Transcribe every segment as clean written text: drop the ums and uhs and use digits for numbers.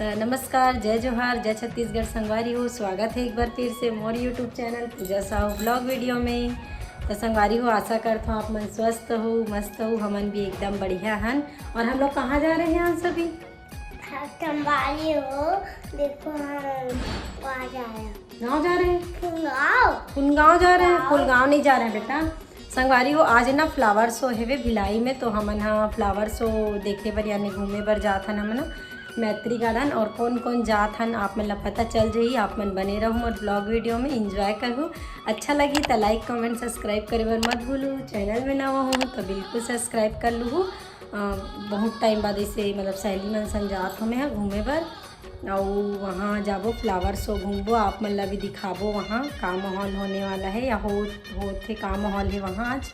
तो नमस्कार, जय जोहार, जय छत्तीसगढ़ संगवारी हो। स्वागत है एक बार फिर से मोर यूट्यूब चैनल पूजा साहू ब्लॉग वीडियो में। तो संगवारी हो, आशा करता हूँ आप मन स्वस्थ हो, मस्त हो। हमन भी एकदम बढ़िया हन। और हम लोग कहाँ जा रहे हैं आज सभी? संगवारी हो, देखो हम वहाँ जा रहे हैं। गाँव जा रहे हैं? फुलगाँव जा रहे हैं। फुलगाँव नहीं जा रहे हैं बेटा। संगवारी हो, आज ना फ्लावर शो है वे भिलाई में। तो हमन हाँ फ्लावर शो देखे बर यानी घूमे बर जात हन हमन मैत्री गार्डन। और कौन कौन जात हन आप मन ला पता चल जाही। आप मन बने रहो और ब्लॉग वीडियो में एंजॉय करूँ। अच्छा लगी तो लाइक कमेंट सब्सक्राइब करे बर मत भूलू। चैनल में नवा हो तो बिल्कुल सब्सक्राइब कर लूँ। बहुत टाइम बाद ऐसे मतलब सहेली मन संग जात हो मैं घूमे बर। और वहाँ जाबो फ्लावर शो घूमबो, आप मन ला भी दिखाबो वहाँ का माहौल होने वाला है या होते का माहौल है वहाँ आज।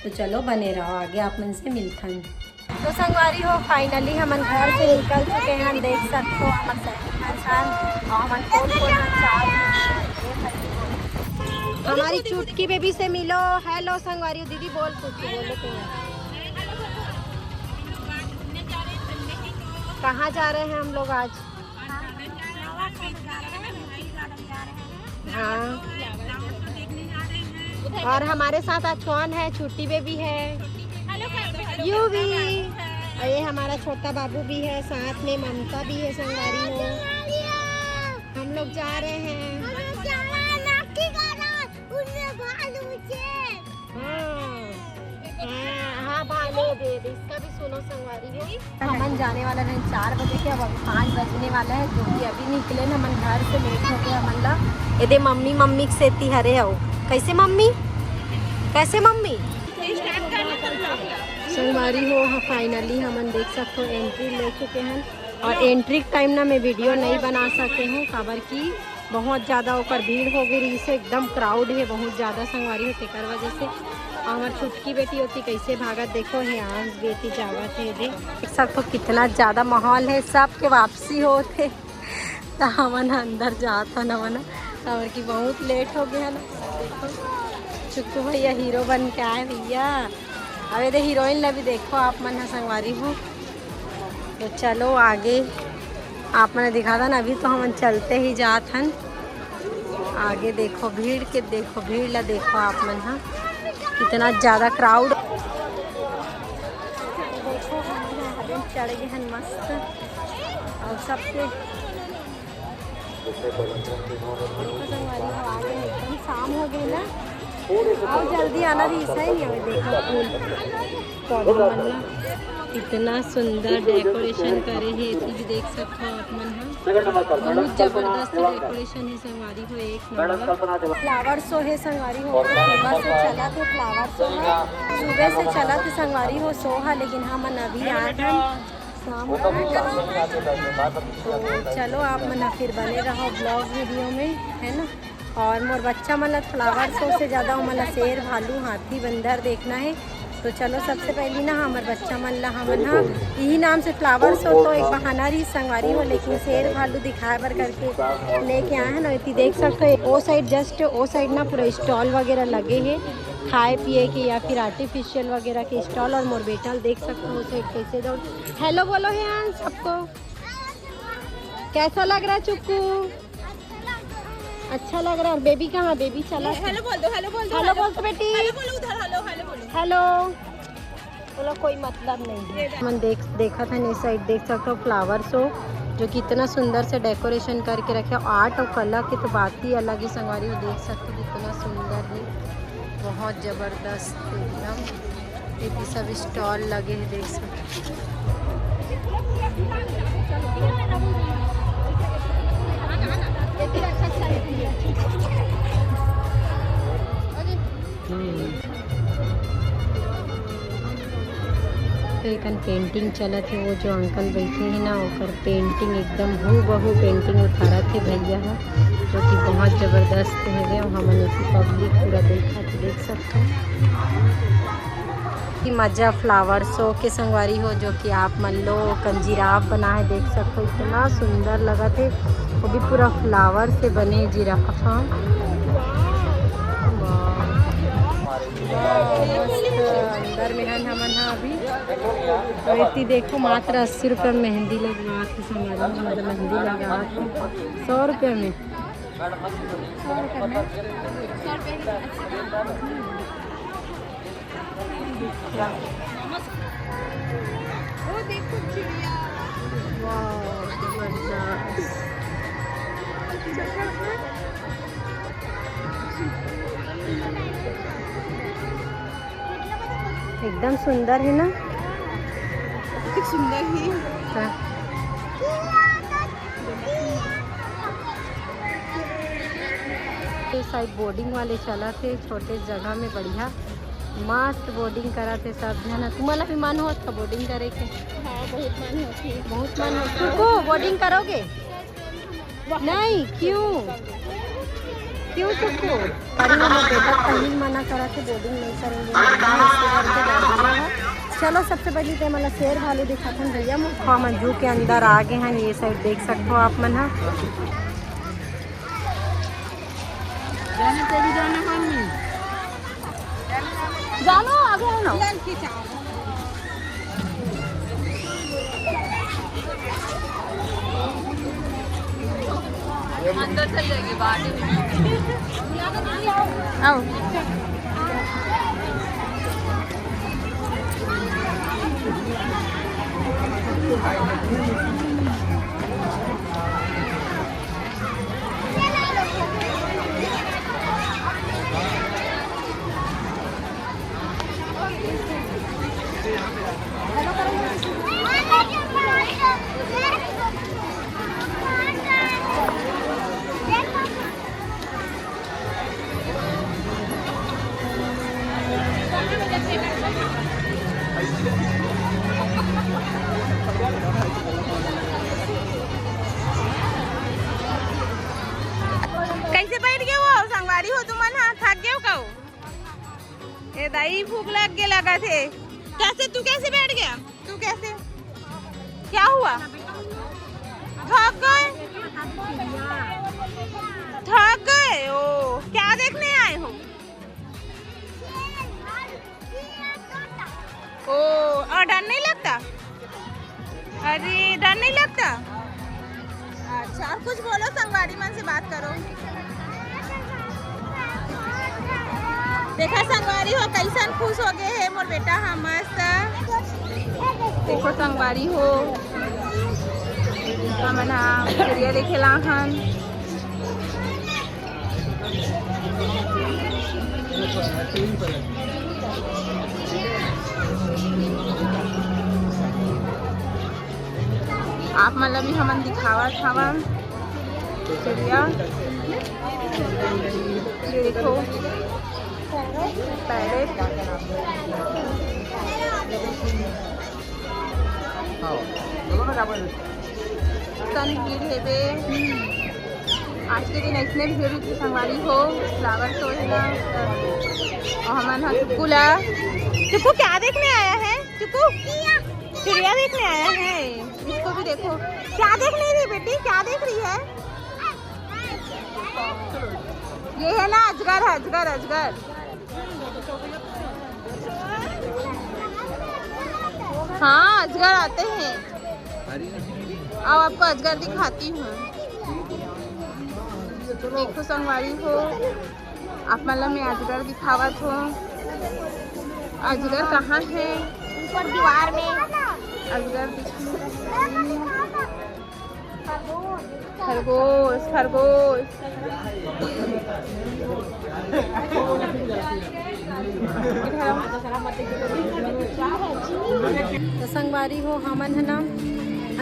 तो चलो बने रहो, आगे आप मन से मिलथन। तो संगवारी हो, फाइनली हमन घर से निकल चुके हैं। देख सकते हो हमन सैनिक और हमन कौन हमारी चुटकी बेबी से मिलो। हेलो संगवारी दीदी, बोल चुटकी बोलो तुम। कहाँ जा रहे हैं हम लोग आज? हाँ, और हमारे साथ आज कौन है? छुट्टी बेबी है, यू भी, और ये हमारा छोटा बाबू भी है, साथ में ममता भी है। संगवारी हो, हम लोग जा रहे हैं। हाँ भाले दे इसका भी सुनो संगवारी हो। हमन जाने वाला है 4 बजे के, अब 5 बजने वाला है, जो कि अभी निकले ना हमन घर से लेट हो गया हमन ला। ये दे मम्मी मम्मी से हरे आओ। कैसे मम्मी? कैसे मम्मी? संगवारी हो, हाँ फाइनली हमन देख सकते हो एंट्री ले चुके हैं। और एंट्री टाइम ना मैं वीडियो नहीं बना सके हूँ, खबर की बहुत ज़्यादा ऊपर भीड़ हो गई रही से, एकदम क्राउड है बहुत ज़्यादा संगवारी हो। तेकर वजह से हमारी छुटकी बेटी होती कैसे भागत देखो है, आज बेटी जागत है। देख सकते हो कितना ज़्यादा माहौल है, सब के वापसी होते तो हमन अंदर जाता न मना खबर की बहुत लेट हो गया ना। देखो चुक्कू भैया हीरो बन के आए भैया। अब ये हीरोइन ला भी देखो आप मन संगवारी हो। तो चलो आगे आप मैंने दिखा था ना, अभी तो हम चलते ही जात हन। आगे देखो भीड़ के, देखो भीड़ ला देखो आप मन हाँ कितना ज़्यादा क्राउड। देखो हम चढ़ गए हैं मस्त। और सबके आगे एकदम शाम हो गई ना, अब जल्दी आना भी सही नहीं है। देखो फूल पौधा मन कितना सुंदर डेकोरेशन करे है, ये भी देख सकते हो आप मन हाँ। बहुत जबरदस्त डेकोरेशन है संगवारी हो, एक नंबर। फ्लावर शो है संगवारी हो, सुबह से चला थे फ्लावर शो है, सुबह से चला थे संगवारी हो शो है, लेकिन हम अभी आए हैं शाम। तो चलो आप मना फिर बने रहो ब्लॉग वीडियो में है ना। और मोर बच्चा मतलब फ्लावर शो से ज़्यादा मतलब शेर भालू हाथी बंदर देखना है। तो चलो सबसे पहले ना हमारे बच्चा मन ला हमन हाँ यही नाम से फ्लावर शो तो एक बहाना रही संगवारी हो, लेकिन शेर भालू दिखाए बर करके लेके आए हैं ना। देख सकते हो वो साइड जस्ट वो साइड ना पूरा स्टॉल वगैरह लगे हैं खाए पिए के या फिर आर्टिफिशियल वगैरह के स्टॉल। और मोर बेटा देख सकते हो उसे कैसे दौड़। हेलो बोलो है यार सबको, कैसा लग रहा है चुक्कू? अच्छा लग रहा है। बेबी कहाँ? बेबी चला। हेलो बोल दो, हेलो बोल दो, हेलो बोल तो बेटी। हेलो बोलो उधर, हेलो हेलो बोलो। हेलो बोलो, कोई मतलब नहीं है। हम देखा था इस साइड देख सकते हो फ्लावर शो जो कि इतना सुंदर से डेकोरेशन करके रखे। आर्ट और कला की तो बात ही अलग ही संगवारी हो। देख सकते हो कितना सुंदर है, बहुत ज़बरदस्त एकदम। ये सब स्टॉल लगे हैं देख सकते हो। तो एक पेंटिंग चला थे, वो जो अंकल बैठे हैं ना ओकर पेंटिंग एकदम हूबहू पेंटिंग उतारा थे भैया है, जो कि बहुत ज़बरदस्त है। हमने ऐसी पब्लिक पूरा देखा तो देख सकते हो कि मज़ा फ्लावर शो के संगवारी हो, जो कि आप मन लो जिराफ बना है देख सकते हो। इतना सुंदर लगा थे, वो भी पूरा फ्लावर से बने जिराफ। मस्त अंदर में है हमन हा अभी। तो इतनी देखो मात्र 80 रुपये में मेहंदी लगा के संगवारी मतलब मेहंदी लगा के 100 रुपये में। एकदम सुंदर है ना, सुंदर ही साइड बोर्डिंग वाले चला थे छोटे जगह में, बढ़िया मस्त बोर्डिंग करा थे सब जना। तुम्हारा भी मन हो तो बोर्डिंग करे के? हाँ, बहुत मन होती है, बहुत मन हो। तुमको बोर्डिंग करोगे? नहीं, क्यों क्यों चुपको बेटा कहीं मना करा के बोर्डिंग नहीं करेंगे। चलो सबसे पहले तो मतलब शेर भालू दिखाते हैं भैया। हाँ मंजू के अंदर आ गए हैं, ये साइड देख सकते हो आप मन। हाँ जानो आगे है ना। अंदर चल जाएगी बाहर। आओ कैसे बैठ गए वो संगवारी हो तुम? हाँ थक गए हो? ये दाई भूख लग के लगा थे। कैसे तू कैसे बैठ गया? तू कैसे, क्या हुआ? थक गए? थक गए? ओ क्या देखने आए हो? ओ और डर नहीं लगता? अरे डर नहीं लगता? अच्छा कुछ बोलो, संगवारी मन से बात करो। देखा संगवारी हो कैसन खुश हो गए है मोर बेटा। हाँ मस्त देखो संगवारी हो हमन चिड़िया देखेला हन। आप मतलब भी हमन दिखावा था चिड़िया। ये देखो पैरेट, सन भीड़ है बे। आज के दिन ऐसने भीड़ की संगवारी हो। फ्लावर शो है ना। और हमन हाँ चुप्पूला। चुप्पू क्या देखने आया है? चुप्पू चिड़िया देखने आया है। इसको भी देखो, क्या देख रही बेटी? क्या देख रही है? ये है ना अजगर, अजगर अजगर। हाँ अजगर आते हैं। अब आपको अजगर दिखाती हूँ। देखो संगवारी हो आप मतलब मैं अजगर दिखावत हो। अजगर कहाँ है? ऊपर दीवार में अजगर। खरगोश खरगोश। तो संगवारी हो हमन है ना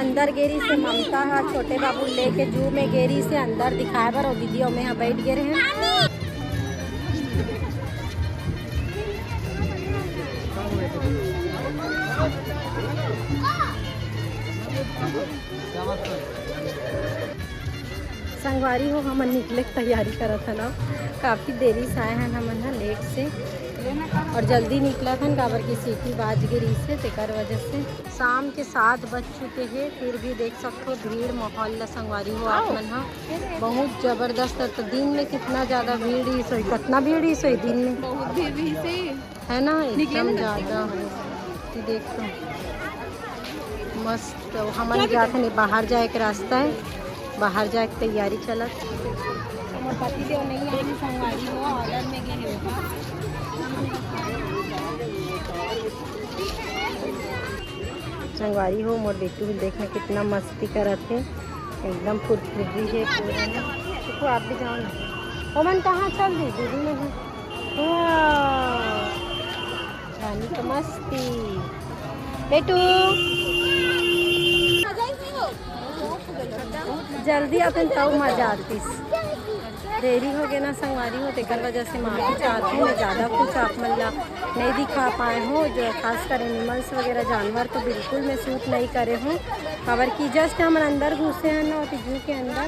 अंदर गेरी से ममता है छोटे बाबू लेके जू में गेरी से अंदर दिखाए बर और दीदी और मैं यहाँ बैठ गए हैं। संगवारी हो हमन निकले की तैयारी करत है ना। काफ़ी देरी से आए हैं हमन लेट से। और जल्दी निकला था काबर की सीटी बाज गिरी से तेकर वजह से। शाम के 7 बज चुके हैं, फिर भी देख सकते हो भीड़ माहौल ला संगवारी हो आप मन हाँ बहुत जबरदस्त है। तो दिन में कितना ज़्यादा भीड़ ही सोई, कितना भीड़ ही सोई दिन में, बहुत भीड़ भी से है ना एकदम ज़्यादा। देखो मस्त हमन जाते नहीं, बाहर जाए के रास्ता है, बाहर जाए के तैयारी चलत। पति देव नहीं आई संगवारी हो, ऑर्डर में गए होगा। संगवारी हो मोर बेटू देखना कितना मस्ती करत है, एकदम फुर्ती है पूरा। देखो आप भी जाओ ना। ओमन कहाँ चल दी दीदी में है रानी का मस्ती। बेटू जल्दी अपन तब मजा आती, देरी हो गया ना संगवारी हो तेकर वजह से माफ़ी चाहती हूँ। मैं ज़्यादा कुछ आप मतलब नहीं दिखा पाए हूँ, जो खासकर एनिमल्स वगैरह जानवर तो बिल्कुल मैं शूट नहीं करे हूँ। खबर की जस्ट हम अंदर घुसे हैं ना जू के अंदर,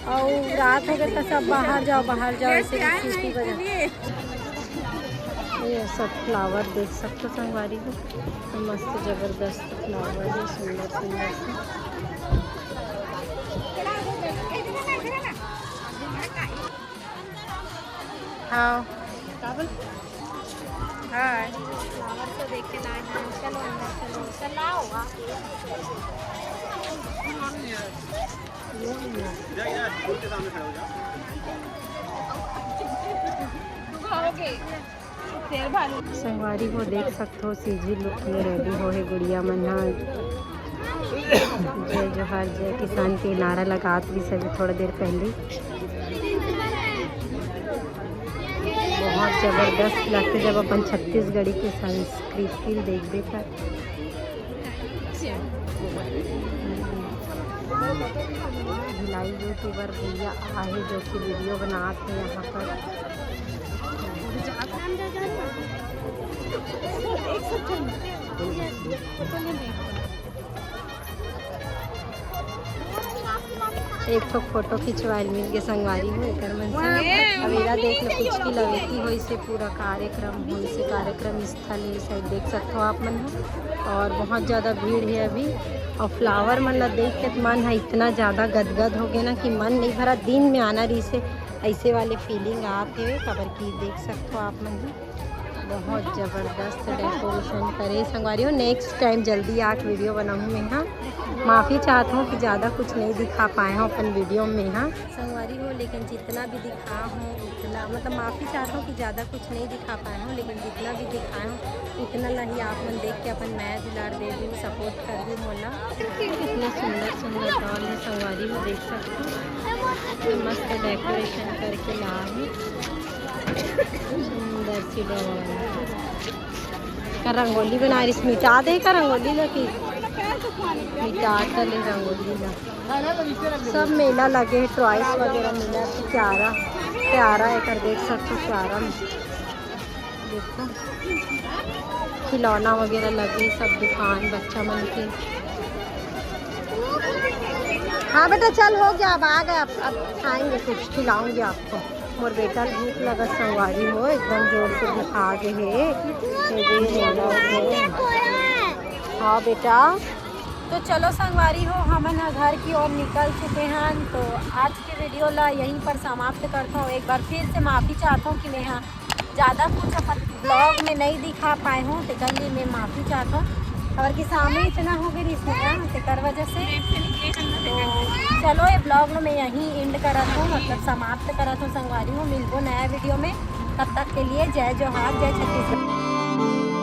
और रात हो गया तो सब बाहर जाओ ऐसे की वजह। ये सब फ्लावर देख सकते हो संगवारी हो, तो मस्त ज़बरदस्त फ्लावर है, सुंदर सुंदर से। हाँ हाय फ्लावर को देख के लाए हैं, चलो अंदर चलाओ। संगवारी हो देख सकते हो सीजी लुक में रेडी हो है गुड़िया मना। जय जोहार जय किसान के नारा लगात भी सभी थोड़ा देर पहले। बहुत ज़बरदस्त लगते जब अपन छत्तीसगढ़ी के संस्कृति देखते था। भिलाई यूट्यूबर भैया आए जो कि वीडियो बनाते हैं यहाँ पर। एक तो फोटो खिंचवाइल मिल के संगवारी हो एकर मन से। अवेरा देख लो कुछ की लवेती हो इसे पूरा कार्यक्रम हो, इसे कार्यक्रम स्थल है साइड देख सकते हो आप मन हो। और बहुत ज़्यादा भीड़ है अभी, और फ्लावर मन ला देख के मन है इतना ज़्यादा गदगद हो गया ना कि मन नहीं भरा। दिन में आना रही से ऐसे वाले फीलिंग आते हुए खबर की देख सकते हो आप मन। बहुत ज़बरदस्त डेकोरेशन करे संगवारी हो। नेक्स्ट टाइम जल्दी आके वीडियो बनाऊँ मैं हाँ। माफ़ी चाहता हूँ कि ज़्यादा कुछ नहीं दिखा पाए हूँ अपन वीडियो में हाँ संगवारी हो, लेकिन जितना भी दिखा हूँ उतना मतलब माफ़ी चाहता हूँ कि ज़्यादा कुछ नहीं दिखा पाए हूँ, लेकिन जितना भी दिखाए हूँ उतना ला ही आप मन देख के अपन नया दुलार दे दूँ, सपोर्ट कर दूँ मोला। कितना सुंदर सुंदर डॉल है संगवारी हो देख सकते हो, मस्त डेकोरेशन करके ला है सुंदर सी डॉल का। रंगोली बना रही मिटा दे का रंगोली लगी मिटा ले रंगोली ला। सब मेला लगे है, टॉयस वगैरह मिला तो प्यारा प्यारा है कर देख सकते हो। प्यारा देखो खिलौना वगैरह लगे सब दुकान बच्चा मन के। हाँ बेटा चल हो गया, अब आ गए, अब खाएंगे कुछ खिलाऊंगी आपको। मोर बेटा भूख लगा संगवारी हो एकदम जोर से दिखा दे है। हाँ बेटा तो चलो संगवारी हो हम घर की ओर निकल चुके हैं। तो आज के वीडियो ला यहीं पर समाप्त करता हूँ। एक बार फिर से माफ़ी चाहता हूँ कि मैं यहाँ ज़्यादा कुछ अपन ब्लॉग में नहीं दिखा पाए हूँ, तो लिए मैं माफ़ी चाहता हूँ। और कि सामने इतना हो गई इसमें तेकर वजह से। तो चलो ये ब्लॉग में यहीं एंड करत हूँ, मतलब समाप्त करत हूँ संगवारी हूँ। मिलबो नया वीडियो में, तब तक के लिए जय जोहार जय छत्तीसगढ़।